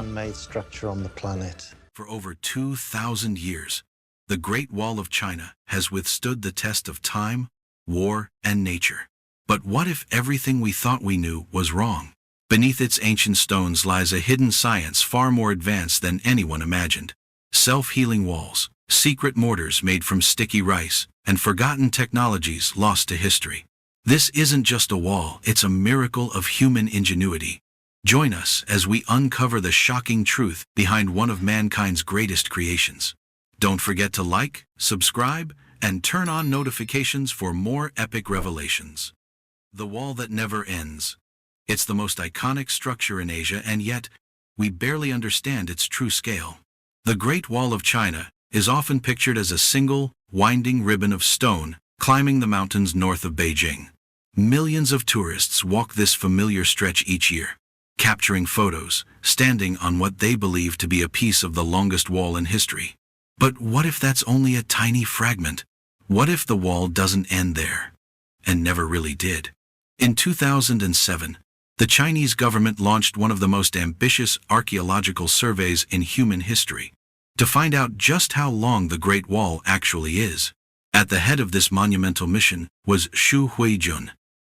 man-made structure on the planet. For over 2,000 years, the Great Wall of China has withstood the test of time, war, and nature. But what if everything we thought we knew was wrong? Beneath its ancient stones lies a hidden science far more advanced than anyone imagined. Self-healing walls, secret mortars made from sticky rice, and forgotten technologies lost to history. This isn't just a wall, it's a miracle of human ingenuity. Join us as we uncover the shocking truth behind one of mankind's greatest creations. Don't forget to like, subscribe, and turn on notifications for more epic revelations. The Wall That Never Ends. It's the most iconic structure in Asia, and yet, we barely understand its true scale. The Great Wall of China is often pictured as a single, winding ribbon of stone climbing the mountains north of Beijing. Millions of tourists walk this familiar stretch each year, capturing photos, standing on what they believe to be a piece of the longest wall in history. But what if that's only a tiny fragment? What if the wall doesn't end there? And never really did. In 2007, the Chinese government launched one of the most ambitious archaeological surveys in human history to find out just how long the Great Wall actually is. At the head of this monumental mission was Xu Huijun,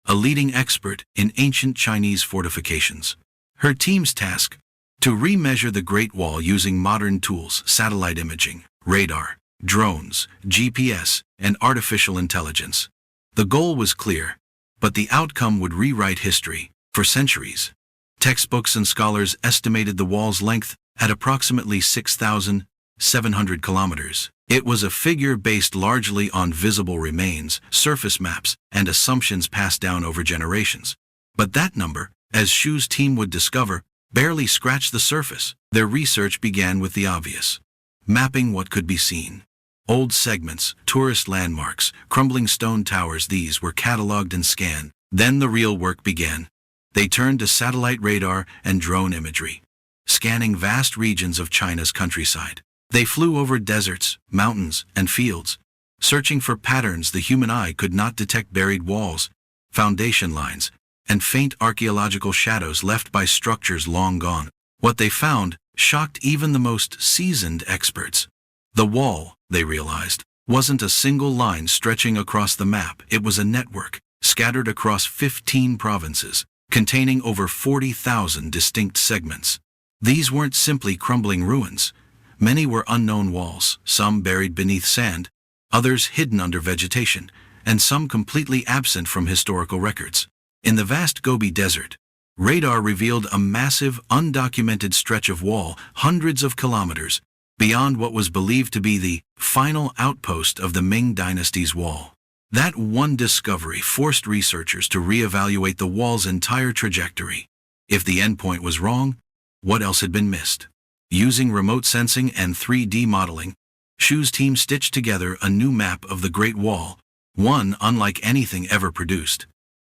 a leading expert in ancient Chinese fortifications. Her team's task: to remeasure the Great Wall using modern tools, satellite imaging, radar, drones, GPS, and artificial intelligence. The goal was clear, but the outcome would rewrite history for centuries. Textbooks and scholars estimated the wall's length at approximately 6,700 kilometers. It was a figure based largely on visible remains, surface maps, and assumptions passed down over generations. But that number, as Xu's team would discover, barely scratched the surface. Their research began with the obvious: mapping what could be seen. Old segments, tourist landmarks, crumbling stone towers, these were cataloged and scanned. Then the real work began. They turned to satellite radar and drone imagery, scanning vast regions of China's countryside. They flew over deserts, mountains, and fields, searching for patterns the human eye could not detect: buried walls, foundation lines, and faint archaeological shadows left by structures long gone. What they found shocked even the most seasoned experts. The wall, they realized, wasn't a single line stretching across the map. It was a network, scattered across 15 provinces, containing over 40,000 distinct segments. These weren't simply crumbling ruins. Many were unknown walls, some buried beneath sand, others hidden under vegetation, and some completely absent from historical records. In the vast Gobi Desert, radar revealed a massive, undocumented stretch of wall hundreds of kilometers beyond what was believed to be the final outpost of the Ming Dynasty's wall. That one discovery forced researchers to reevaluate the wall's entire trajectory. If the endpoint was wrong, what else had been missed? Using remote sensing and 3D modeling, Xu's team stitched together a new map of the Great Wall, one unlike anything ever produced.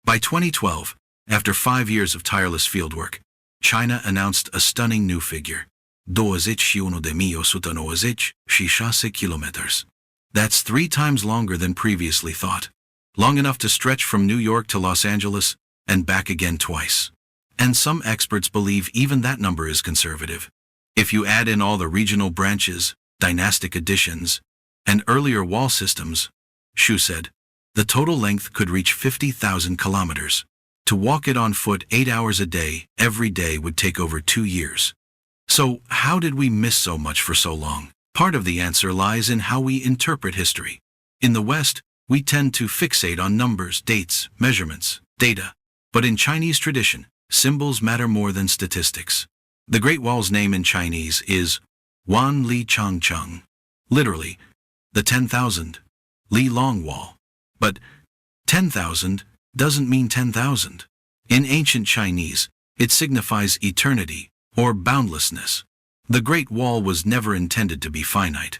By 2012, after 5 years of tireless fieldwork, China announced a stunning new figure: 21,186 kilometers. That's 3 times longer than previously thought. Long enough to stretch from New York to Los Angeles and back again twice. And some experts believe even that number is conservative. If you add in all the regional branches, dynastic additions, and earlier wall systems, Xu said, the total length could reach 50,000 kilometers. To walk it on foot 8 hours a day, every day, would take over 2 years. So, how did we miss so much for so long? Part of the answer lies in how we interpret history. In the West, we tend to fixate on numbers, dates, measurements, data. But in Chinese tradition, symbols matter more than statistics. The Great Wall's name in Chinese is Wan Li Chang Cheng, literally, the 10,000 Li Long Wall. But 10,000 doesn't mean 10,000. In ancient Chinese, it signifies eternity or boundlessness. The Great Wall was never intended to be finite.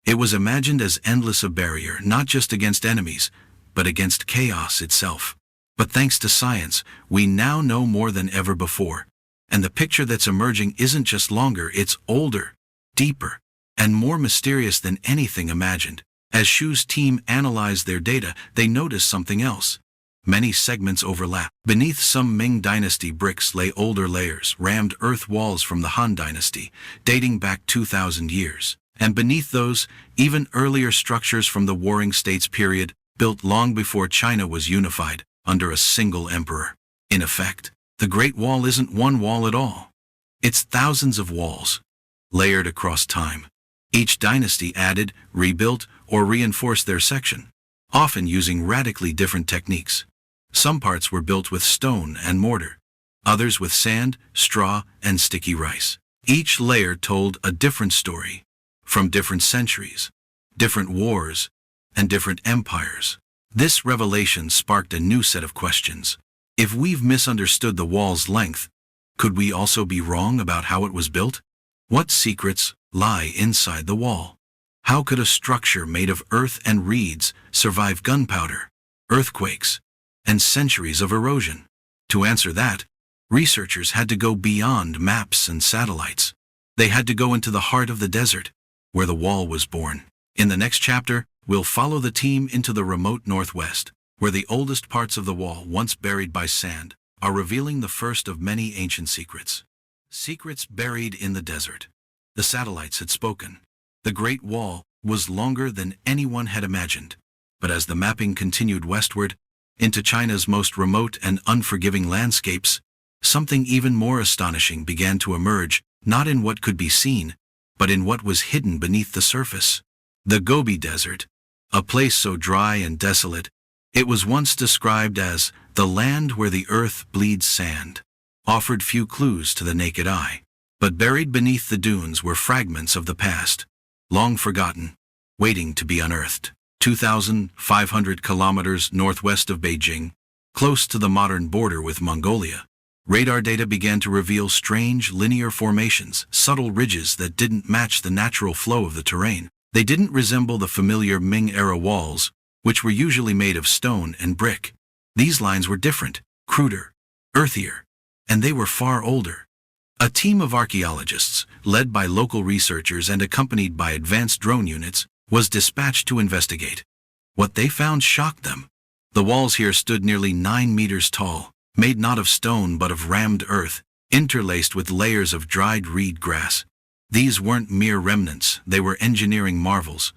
It was imagined as endless, a barrier not just against enemies, but against chaos itself. But thanks to science, we now know more than ever before. And the picture that's emerging isn't just longer, it's older, deeper, and more mysterious than anything imagined. As Xu's team analyzed their data, they noticed something else. Many segments overlap. Beneath some Ming Dynasty bricks lay older layers, rammed earth walls from the Han Dynasty, dating back 2,000 years. And beneath those, even earlier structures from the Warring States period, built long before China was unified under a single emperor. In effect, the Great Wall isn't one wall at all. It's thousands of walls, layered across time. Each dynasty added, rebuilt, or reinforced their section, often using radically different techniques. Some parts were built with stone and mortar, others with sand, straw, and sticky rice. Each layer told a different story, from different centuries, different wars, and different empires. This revelation sparked a new set of questions. If we've misunderstood the wall's length, could we also be wrong about how it was built? What secrets lie inside the wall? How could a structure made of earth and reeds survive gunpowder, earthquakes, and centuries of erosion? To answer that, researchers had to go beyond maps and satellites. They had to go into the heart of the desert, where the wall was born. In the next chapter, we'll follow the team into the remote northwest, where the oldest parts of the wall, once buried by sand, are revealing the first of many ancient secrets. Secrets buried in the desert. The satellites had spoken. The Great Wall was longer than anyone had imagined. But as the mapping continued westward, into China's most remote and unforgiving landscapes, something even more astonishing began to emerge, not in what could be seen, but in what was hidden beneath the surface. The Gobi Desert, a place so dry and desolate, it was once described as the land where the earth bleeds sand, offered few clues to the naked eye. But buried beneath the dunes were fragments of the past, long forgotten, waiting to be unearthed. 2,500 kilometers northwest of Beijing, close to the modern border with Mongolia, radar data began to reveal strange linear formations, subtle ridges that didn't match the natural flow of the terrain. They didn't resemble the familiar Ming-era walls, which were usually made of stone and brick. These lines were different, cruder, earthier, and they were far older. A team of archaeologists, led by local researchers and accompanied by advanced drone units, was dispatched to investigate. What they found shocked them. The walls here stood nearly 9 meters tall, made not of stone but of rammed earth, interlaced with layers of dried reed grass. These weren't mere remnants, they were engineering marvels.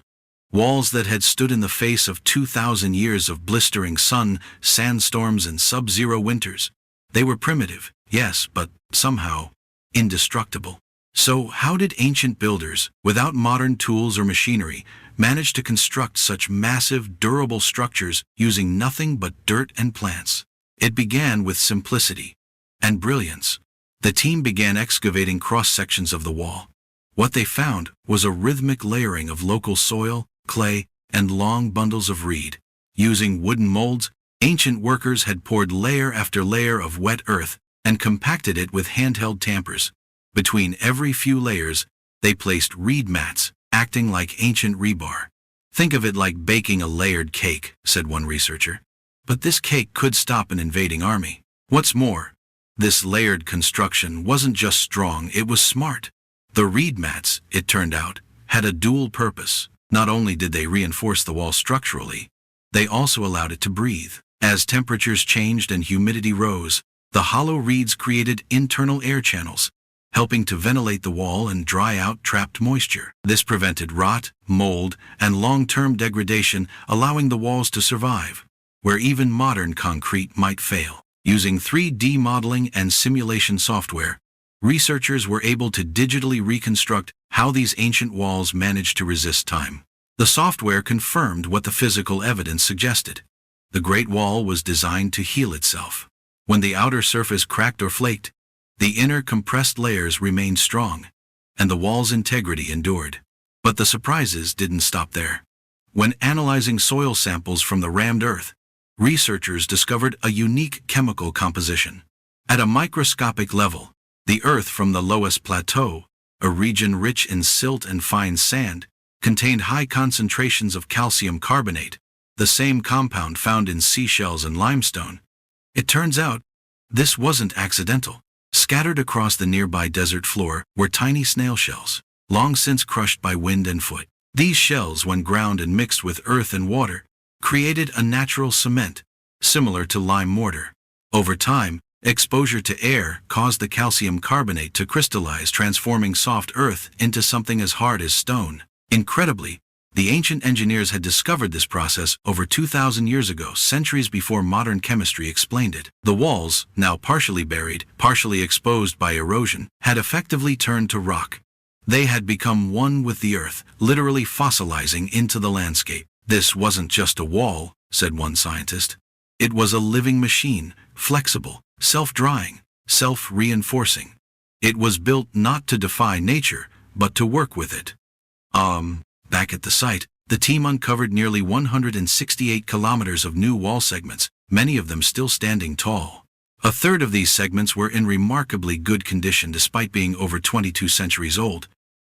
Walls that had stood in the face of 2,000 years of blistering sun, sandstorms, and sub-zero winters. They were primitive, yes, but somehow indestructible. So how did ancient builders, without modern tools or machinery, manage to construct such massive, durable structures using nothing but dirt and plants? It began with simplicity and brilliance. The team began excavating cross-sections of the wall. What they found was a rhythmic layering of local soil, clay, and long bundles of reed. Using wooden molds, ancient workers had poured layer after layer of wet earth and compacted it with handheld tampers. Between every few layers, they placed reed mats, acting like ancient rebar. "Think of it like baking a layered cake," said one researcher. But this cake could stop an invading army. What's more, this layered construction wasn't just strong, it was smart. The reed mats, it turned out, had a dual purpose. Not only did they reinforce the wall structurally, they also allowed it to breathe. As temperatures changed and humidity rose, the hollow reeds created internal air channels, helping to ventilate the wall and dry out trapped moisture. This prevented rot, mold, and long-term degradation, allowing the walls to survive, where even modern concrete might fail. Using 3D modeling and simulation software, researchers were able to digitally reconstruct how these ancient walls managed to resist time. The software confirmed what the physical evidence suggested. The Great Wall was designed to heal itself. When the outer surface cracked or flaked, the inner compressed layers remained strong, and the wall's integrity endured. But the surprises didn't stop there. When analyzing soil samples from the rammed earth, researchers discovered a unique chemical composition. At a microscopic level, the earth from the Loess Plateau, a region rich in silt and fine sand, contained high concentrations of calcium carbonate, the same compound found in seashells and limestone. It turns out, this wasn't accidental. Scattered across the nearby desert floor were tiny snail shells, long since crushed by wind and foot. These shells, when ground and mixed with earth and water, created a natural cement, similar to lime mortar. Over time, exposure to air caused the calcium carbonate to crystallize, transforming soft earth into something as hard as stone. Incredibly, the ancient engineers had discovered this process over 2,000 years ago, centuries before modern chemistry explained it. The walls, now partially buried, partially exposed by erosion, had effectively turned to rock. They had become one with the earth, literally fossilizing into the landscape. This wasn't just a wall, said one scientist. It was a living machine, flexible, self-drying, self-reinforcing. It was built not to defy nature, but to work with it. Back at the site, the team uncovered nearly 168 kilometers of new wall segments, many of them still standing tall. A third of these segments were in remarkably good condition despite being over 22 centuries old,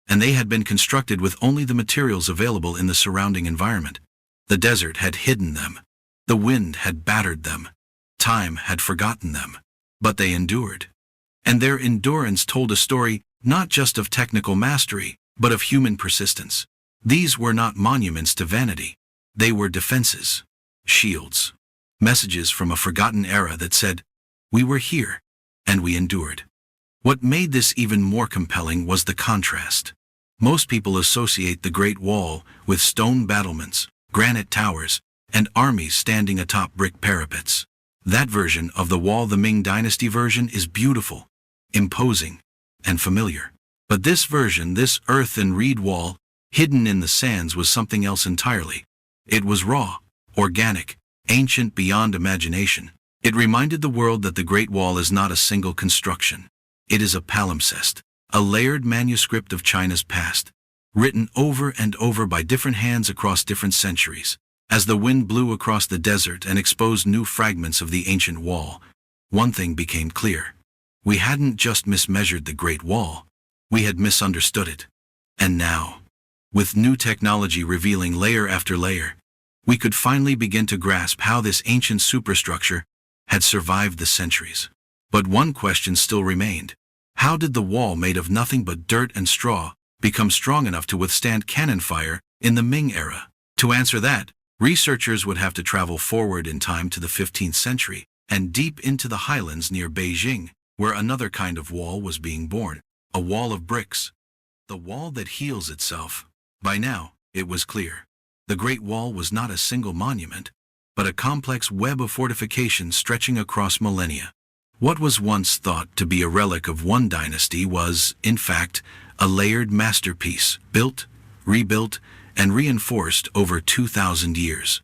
and they had been constructed with only the materials available in the surrounding environment. The desert had hidden them. The wind had battered them. Time had forgotten them. But they endured. And their endurance told a story not just of technical mastery, but of human persistence. These were not monuments to vanity. They were defenses, shields, messages from a forgotten era that said, "We were here, and we endured." What made this even more compelling was the contrast. Most people associate the Great Wall with stone battlements, granite towers, and armies standing atop brick parapets. That version of the wall, the Ming Dynasty version, is beautiful, imposing, and familiar. But this version, this earth and reed wall, hidden in the sands, was something else entirely. It was raw, organic, ancient beyond imagination. It reminded the world that the Great Wall is not a single construction. It is a palimpsest, a layered manuscript of China's past, written over and over by different hands across different centuries. As the wind blew across the desert and exposed new fragments of the ancient wall, one thing became clear. We hadn't just mismeasured the Great Wall, we had misunderstood it. And now, with new technology revealing layer after layer, we could finally begin to grasp how this ancient superstructure had survived the centuries. But one question still remained. How did the wall made of nothing but dirt and straw become strong enough to withstand cannon fire in the Ming era? To answer that, researchers would have to travel forward in time to the 15th century and deep into the highlands near Beijing, where another kind of wall was being born, a wall of bricks. The wall that heals itself. By now, it was clear. The Great Wall was not a single monument, but a complex web of fortifications stretching across millennia. What was once thought to be a relic of one dynasty was, in fact, a layered masterpiece, built, rebuilt, and reinforced over 2,000 years.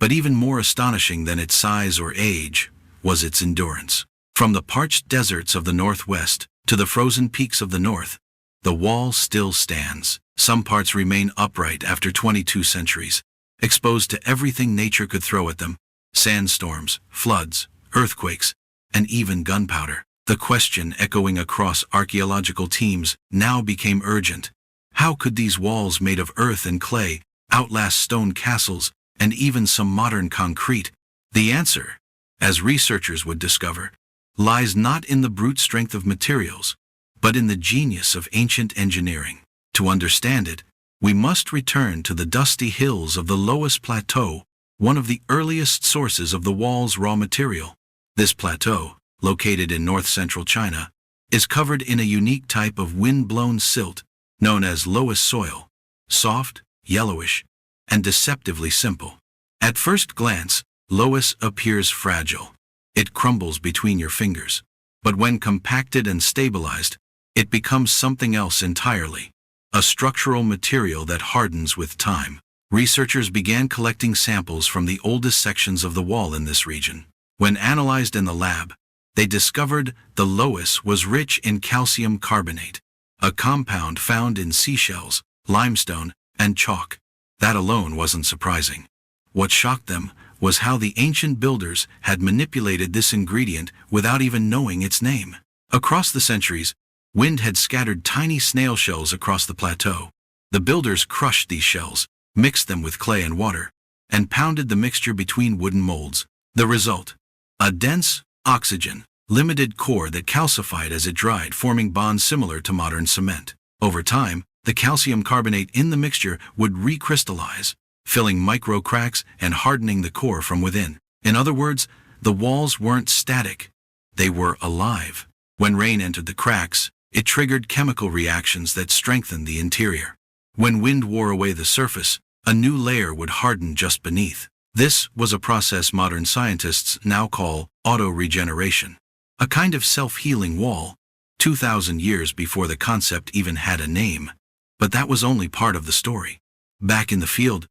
But even more astonishing than its size or age was its endurance. From the parched deserts of the northwest to the frozen peaks of the north, the wall still stands. Some parts remain upright after 22 centuries, exposed to everything nature could throw at them: sandstorms, floods, earthquakes, and even gunpowder. The question echoing across archaeological teams now became urgent. How could these walls made of earth and clay outlast stone castles and even some modern concrete? The answer, as researchers would discover, lies not in the brute strength of materials, but in the genius of ancient engineering. To understand it, we must return to the dusty hills of the Loess Plateau, one of the earliest sources of the wall's raw material. This plateau, located in north-central China, is covered in a unique type of wind-blown silt known as Loess soil, soft, yellowish, and deceptively simple. At first glance, Loess appears fragile. It crumbles between your fingers. But when compacted and stabilized, it becomes something else entirely. A structural material that hardens with time. Researchers began collecting samples from the oldest sections of the wall in this region. When analyzed in the lab, they discovered the Loess was rich in calcium carbonate, a compound found in seashells, limestone, and chalk. That alone wasn't surprising. What shocked them was how the ancient builders had manipulated this ingredient without even knowing its name. Across the centuries, wind had scattered tiny snail shells across the plateau. The builders crushed these shells, mixed them with clay and water, and pounded the mixture between wooden molds. The result: a dense, oxygen-limited core that calcified as it dried, forming bonds similar to modern cement. Over time, the calcium carbonate in the mixture would recrystallize, filling micro cracks and hardening the core from within. In other words, the walls weren't static. They were alive. When rain entered the cracks, it triggered chemical reactions that strengthened the interior. When wind wore away the surface, a new layer would harden just beneath. This was a process modern scientists now call auto-regeneration. A kind of self-healing wall, 2,000 years before the concept even had a name. But that was only part of the story. Back in the field,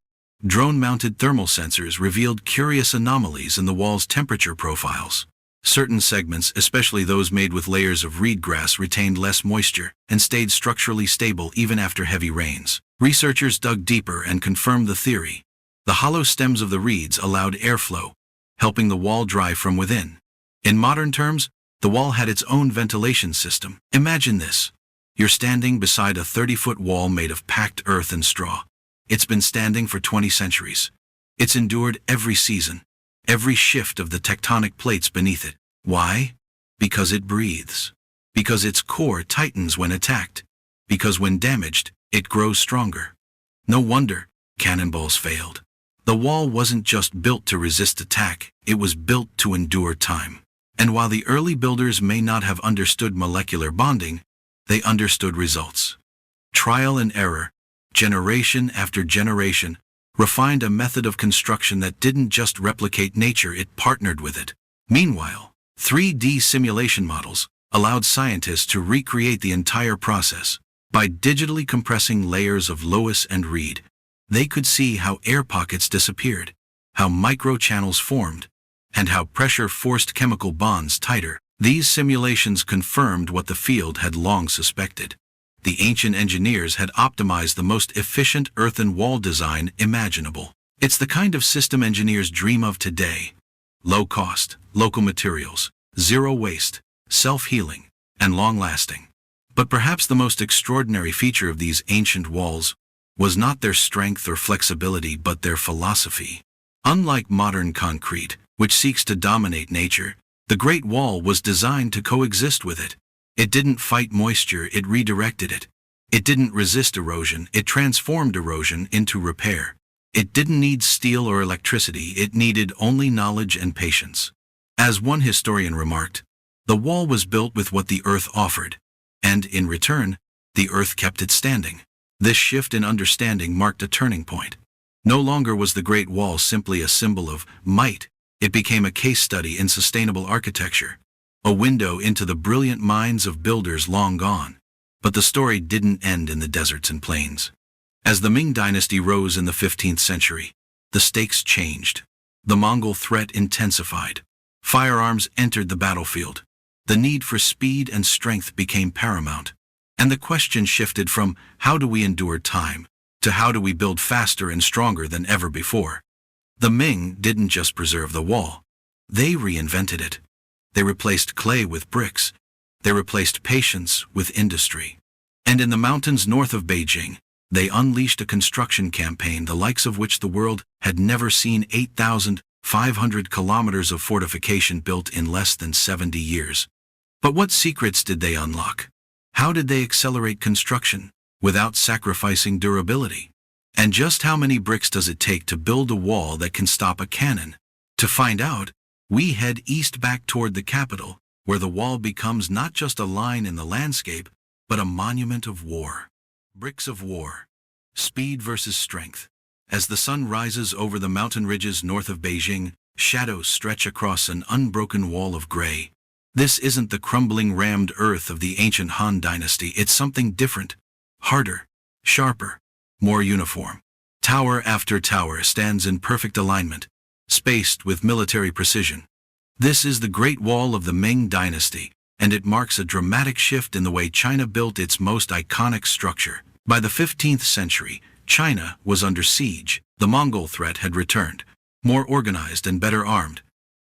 drone-mounted thermal sensors revealed curious anomalies in the wall's temperature profiles. Certain segments, especially those made with layers of reed grass, retained less moisture and stayed structurally stable even after heavy rains. Researchers dug deeper and confirmed the theory. The hollow stems of the reeds allowed airflow, helping the wall dry from within. In modern terms, the wall had its own ventilation system. Imagine this. You're standing beside a 30-foot wall made of packed earth and straw. It's been standing for 20 centuries. It's endured every season, every shift of the tectonic plates beneath it. Why? Because it breathes. Because its core tightens when attacked. Because when damaged, it grows stronger. No wonder cannonballs failed. The wall wasn't just built to resist attack, it was built to endure time. And while the early builders may not have understood molecular bonding, they understood results. Trial and error, generation after generation, refined a method of construction that didn't just replicate nature, it partnered with it. Meanwhile, 3D simulation models allowed scientists to recreate the entire process. By digitally compressing layers of loess and reed, they could see how air pockets disappeared, how microchannels formed, and how pressure forced chemical bonds tighter. These simulations confirmed what the field had long suspected. The ancient engineers had optimized the most efficient earthen wall design imaginable. It's the kind of system engineers dream of today. Low cost, local materials, zero waste, self-healing, and long-lasting. But perhaps the most extraordinary feature of these ancient walls was not their strength or flexibility but their philosophy. Unlike modern concrete, which seeks to dominate nature, the Great Wall was designed to coexist with it. It didn't fight moisture, it redirected it. It didn't resist erosion, it transformed erosion into repair. It didn't need steel or electricity, it needed only knowledge and patience. As one historian remarked, the wall was built with what the earth offered, and in return, the earth kept it standing. This shift in understanding marked a turning point. No longer was the Great Wall simply a symbol of might, it became a case study in sustainable architecture, a window into the brilliant minds of builders long gone. But the story didn't end in the deserts and plains. As the Ming Dynasty rose in the 15th century, the stakes changed. The Mongol threat intensified. Firearms entered the battlefield. The need for speed and strength became paramount. And the question shifted from how do we endure time to how do we build faster and stronger than ever before. The Ming didn't just preserve the wall. They reinvented it. They replaced clay with bricks. They replaced patience with industry. And in the mountains north of Beijing, they unleashed a construction campaign the likes of which the world had never seen. 8,500 kilometers of fortification built in less than 70 years. But what secrets did they unlock? How did they accelerate construction without sacrificing durability? And just how many bricks does it take to build a wall that can stop a cannon? To find out, we head east back toward the capital, where the wall becomes not just a line in the landscape, but a monument of war. Bricks of war. Speed versus strength. As the sun rises over the mountain ridges north of Beijing, shadows stretch across an unbroken wall of gray. This isn't the crumbling rammed earth of the ancient Han Dynasty, it's something different. Harder, sharper, more uniform. Tower after tower stands in perfect alignment, spaced with military precision. This is the Great Wall of the Ming Dynasty, and it marks a dramatic shift in the way China built its most iconic structure. By the 15th century, China was under siege. The Mongol threat had returned, more organized and better armed.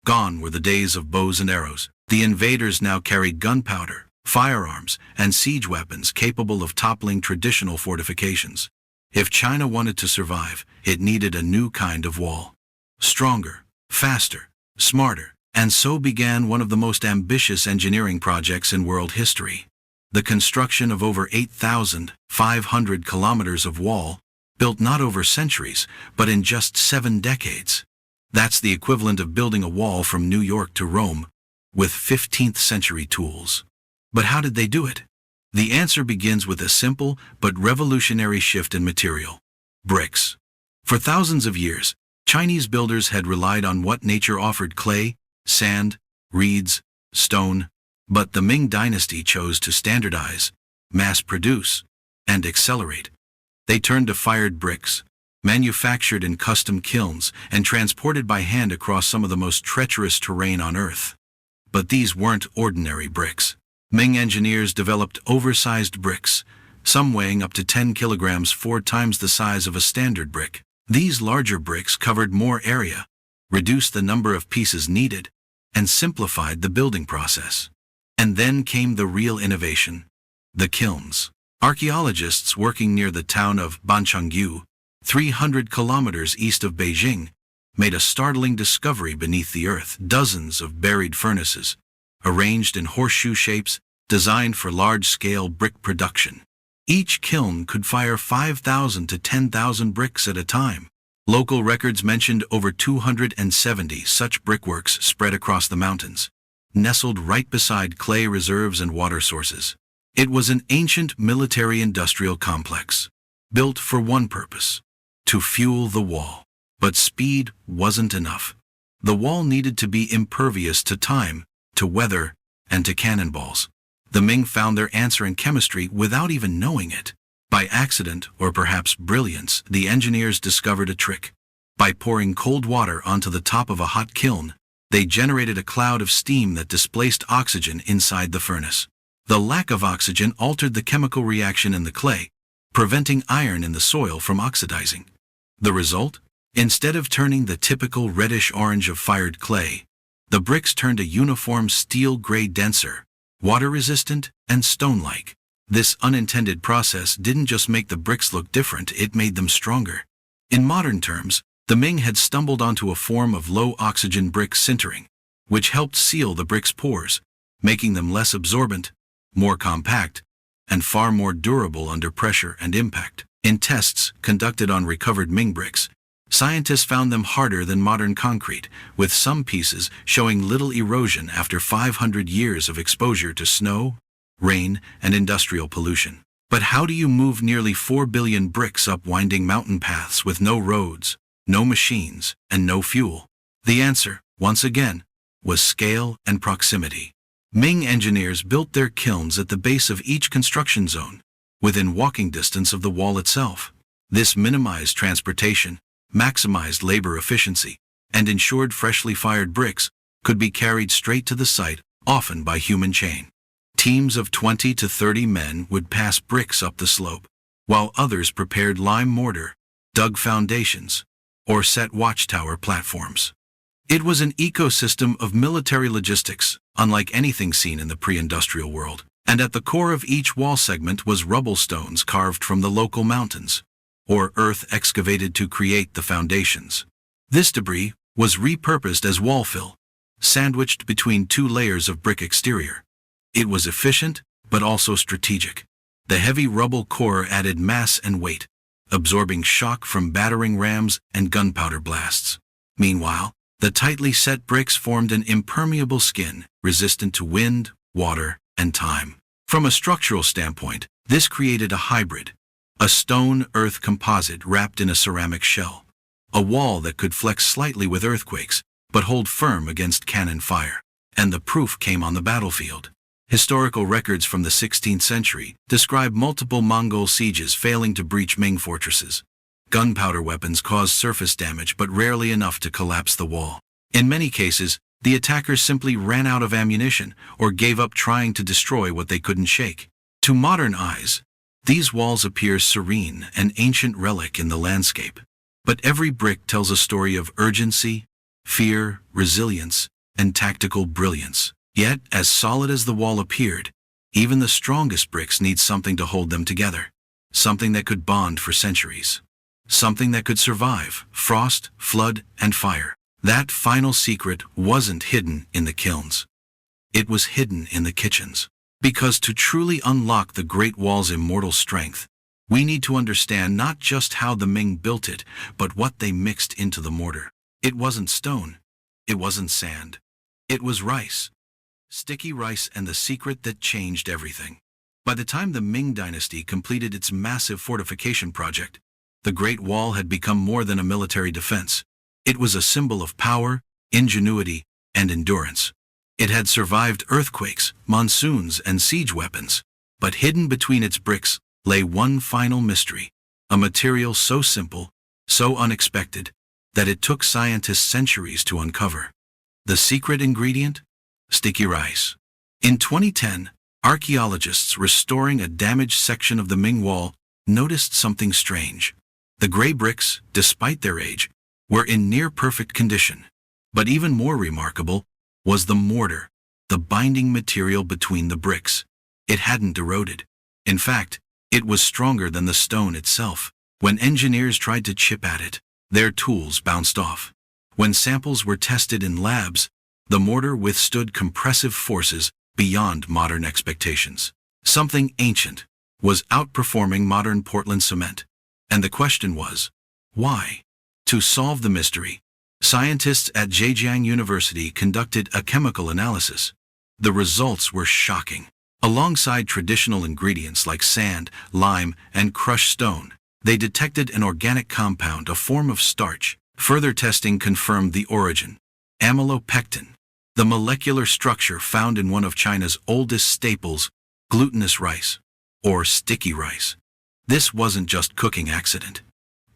Gone were the days of bows and arrows. The invaders now carried gunpowder, firearms, and siege weapons capable of toppling traditional fortifications. If China wanted to survive, it needed a new kind of wall. Stronger, faster, smarter. And so began one of the most ambitious engineering projects in world history. The construction of over 8,500 kilometers of wall, built not over centuries, but in just 7 decades. That's the equivalent of building a wall from New York to Rome with 15th century tools. But how did they do it? The answer begins with a simple but revolutionary shift in material: bricks. For thousands of years, Chinese builders had relied on what nature offered: clay, sand, reeds, stone. But the Ming Dynasty chose to standardize, mass-produce, and accelerate. They turned to fired bricks, manufactured in custom kilns and transported by hand across some of the most treacherous terrain on Earth. But these weren't ordinary bricks. Ming engineers developed oversized bricks, some weighing up to 10 kilograms, 4 times the size of a standard brick. These larger bricks covered more area, reduced the number of pieces needed, and simplified the building process. And then came the real innovation: the kilns. Archaeologists working near the town of Banchengyu, 300 kilometers east of Beijing, made a startling discovery beneath the earth: dozens of buried furnaces, arranged in horseshoe shapes, designed for large-scale brick production. Each kiln could fire 5,000 to 10,000 bricks at a time. Local records mentioned over 270 such brickworks spread across the mountains, nestled right beside clay reserves and water sources. It was an ancient military-industrial complex, built for one purpose: to fuel the wall. But speed wasn't enough. The wall needed to be impervious to time, to weather, and to cannonballs. The Ming found their answer in chemistry without even knowing it. By accident, or perhaps brilliance, the engineers discovered a trick. By pouring cold water onto the top of a hot kiln, they generated a cloud of steam that displaced oxygen inside the furnace. The lack of oxygen altered the chemical reaction in the clay, preventing iron in the soil from oxidizing. The result? Instead of turning the typical reddish-orange of fired clay, the bricks turned a uniform steel-gray, denser, water-resistant, and stone-like. This unintended process didn't just make the bricks look different, it made them stronger. In modern terms, the Ming had stumbled onto a form of low-oxygen brick sintering, which helped seal the bricks' pores, making them less absorbent, more compact, and far more durable under pressure and impact. In tests conducted on recovered Ming bricks, scientists found them harder than modern concrete, with some pieces showing little erosion after 500 years of exposure to snow, rain, and industrial pollution. But how do you move nearly 4 billion bricks up winding mountain paths with no roads, no machines, and no fuel? The answer, once again, was scale and proximity. Ming engineers built their kilns at the base of each construction zone, within walking distance of the wall itself. This minimized transportation, maximized labor efficiency, and ensured freshly fired bricks could be carried straight to the site, often by human chain. Teams of 20 to 30 men would pass bricks up the slope, while others prepared lime mortar, dug foundations, or set watchtower platforms. It was an ecosystem of military logistics, unlike anything seen in the pre-industrial world. And at the core of each wall segment was rubble stones carved from the local mountains, or earth excavated to create the foundations. This debris was repurposed as wall fill, sandwiched between 2 layers of brick exterior. It was efficient, but also strategic. The heavy rubble core added mass and weight, absorbing shock from battering rams and gunpowder blasts. Meanwhile, the tightly set bricks formed an impermeable skin, resistant to wind, water, and time. From a structural standpoint, this created a hybrid, a stone-earth composite wrapped in a ceramic shell, a wall that could flex slightly with earthquakes, but hold firm against cannon fire. And the proof came on the battlefield. Historical records from the 16th century describe multiple Mongol sieges failing to breach Ming fortresses. Gunpowder weapons caused surface damage, but rarely enough to collapse the wall. In many cases, the attackers simply ran out of ammunition or gave up trying to destroy what they couldn't shake. To modern eyes, these walls appear serene, an ancient relic in the landscape. But every brick tells a story of urgency, fear, resilience, and tactical brilliance. Yet, as solid as the wall appeared, even the strongest bricks need something to hold them together. Something that could bond for centuries. Something that could survive frost, flood, and fire. That final secret wasn't hidden in the kilns. It was hidden in the kitchens. Because to truly unlock the Great Wall's immortal strength, we need to understand not just how the Ming built it, but what they mixed into the mortar. It wasn't stone. It wasn't sand. It was rice. Sticky rice, and the secret that changed everything. By the time the Ming Dynasty completed its massive fortification project, the Great Wall had become more than a military defense. It was a symbol of power, ingenuity, and endurance. It had survived earthquakes, monsoons, and siege weapons. But hidden between its bricks lay one final mystery, a material so simple, so unexpected, that it took scientists centuries to uncover. The secret ingredient? Sticky rice. In 2010, archaeologists restoring a damaged section of the Ming Wall noticed something strange. The gray bricks, despite their age, were in near-perfect condition. But even more remarkable was the mortar, the binding material between the bricks. It hadn't eroded. In fact, it was stronger than the stone itself. When engineers tried to chip at it, their tools bounced off. When samples were tested in labs, the mortar withstood compressive forces beyond modern expectations. Something ancient was outperforming modern Portland cement. And the question was, why? To solve the mystery, scientists at Zhejiang University conducted a chemical analysis. The results were shocking. Alongside traditional ingredients like sand, lime, and crushed stone, they detected an organic compound, a form of starch. Further testing confirmed the origin: amylopectin, the molecular structure found in one of China's oldest staples, glutinous rice, or sticky rice. This wasn't just cooking accident.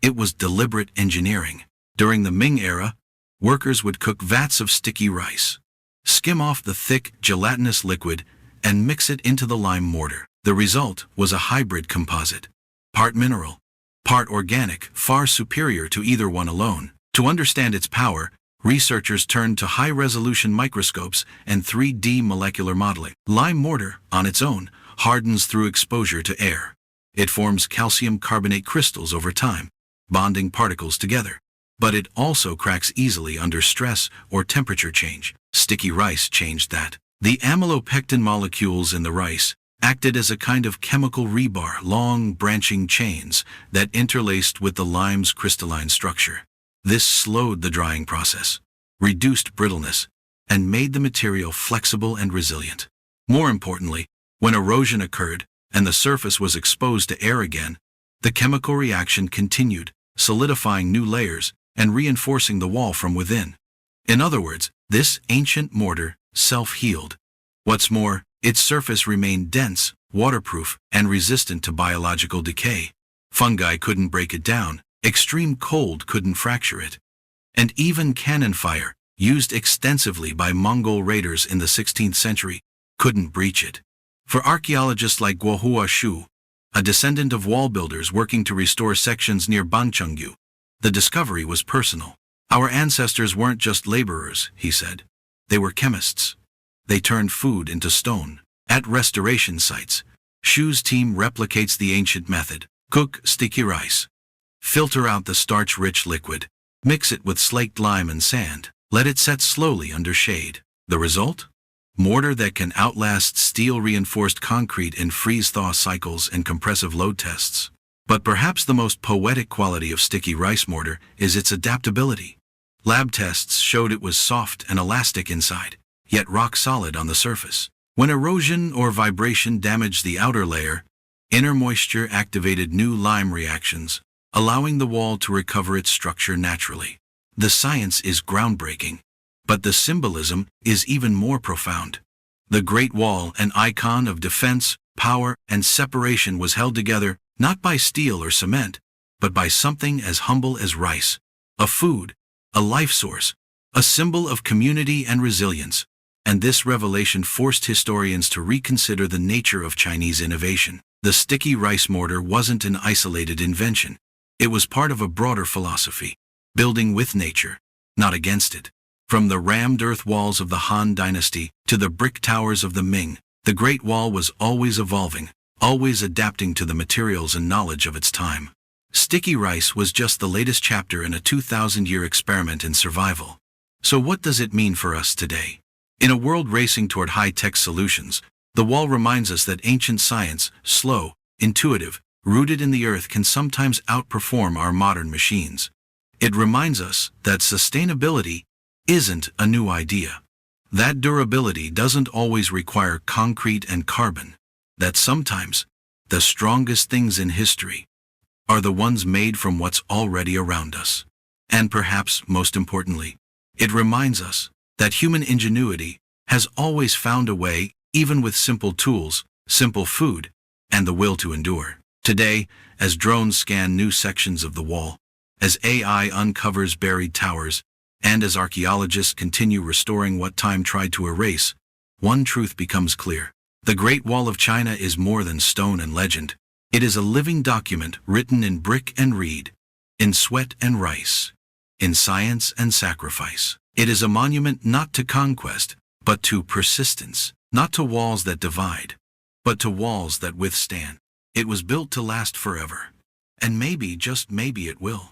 It was deliberate engineering. During the Ming era, workers would cook vats of sticky rice, skim off the thick, gelatinous liquid, and mix it into the lime mortar. The result was a hybrid composite, part mineral, part organic, far superior to either one alone. To understand its power, researchers turned to high-resolution microscopes and 3D molecular modeling. Lime mortar, on its own, hardens through exposure to air. It forms calcium carbonate crystals over time, bonding particles together. But it also cracks easily under stress or temperature change. Sticky rice changed that. The amylopectin molecules in the rice acted as a kind of chemical rebar, long branching chains that interlaced with the lime's crystalline structure. This slowed the drying process, reduced brittleness, and made the material flexible and resilient. More importantly, when erosion occurred and the surface was exposed to air again, the chemical reaction continued, solidifying new layers and reinforcing the wall from within. In other words, this ancient mortar self-healed. What's more, its surface remained dense, waterproof, and resistant to biological decay. Fungi couldn't break it down, extreme cold couldn't fracture it. And even cannon fire, used extensively by Mongol raiders in the 16th century, couldn't breach it. For archaeologists like Guohua Shu, a descendant of wall builders working to restore sections near Banchengyu, the discovery was personal. Our ancestors weren't just laborers, he said. They were chemists. They turned food into stone. At restoration sites, Shu's team replicates the ancient method. Cook sticky rice. Filter out the starch-rich liquid. Mix it with slaked lime and sand. Let it set slowly under shade. The result? Mortar that can outlast steel-reinforced concrete in freeze-thaw cycles and compressive load tests. But perhaps the most poetic quality of sticky rice mortar is its adaptability. Lab tests showed it was soft and elastic inside, yet rock-solid on the surface. When erosion or vibration damaged the outer layer, inner moisture activated new lime reactions, allowing the wall to recover its structure naturally. The science is groundbreaking, but the symbolism is even more profound. The Great Wall, an icon of defense, power, and separation, was held together not by steel or cement, but by something as humble as rice, a food, a life source, a symbol of community and resilience. And this revelation forced historians to reconsider the nature of Chinese innovation. The sticky rice mortar wasn't an isolated invention. It was part of a broader philosophy, building with nature, not against it. From the rammed earth walls of the Han Dynasty to the brick towers of the Ming, the Great Wall was always evolving, always adapting to the materials and knowledge of its time. Sticky rice was just the latest chapter in a 2,000-year experiment in survival. So what does it mean for us today? In a world racing toward high-tech solutions, the wall reminds us that ancient science, slow, intuitive, rooted in the earth, can sometimes outperform our modern machines. It reminds us that sustainability isn't a new idea. That durability doesn't always require concrete and carbon. That sometimes the strongest things in history are the ones made from what's already around us. And perhaps most importantly, it reminds us that human ingenuity has always found a way, even with simple tools, simple food, and the will to endure. Today, as drones scan new sections of the wall, as AI uncovers buried towers, and as archaeologists continue restoring what time tried to erase, one truth becomes clear. The Great Wall of China is more than stone and legend. It is a living document written in brick and reed, in sweat and rice, in science and sacrifice. It is a monument not to conquest, but to persistence, not to walls that divide, but to walls that withstand. It was built to last forever, and maybe, just maybe it will.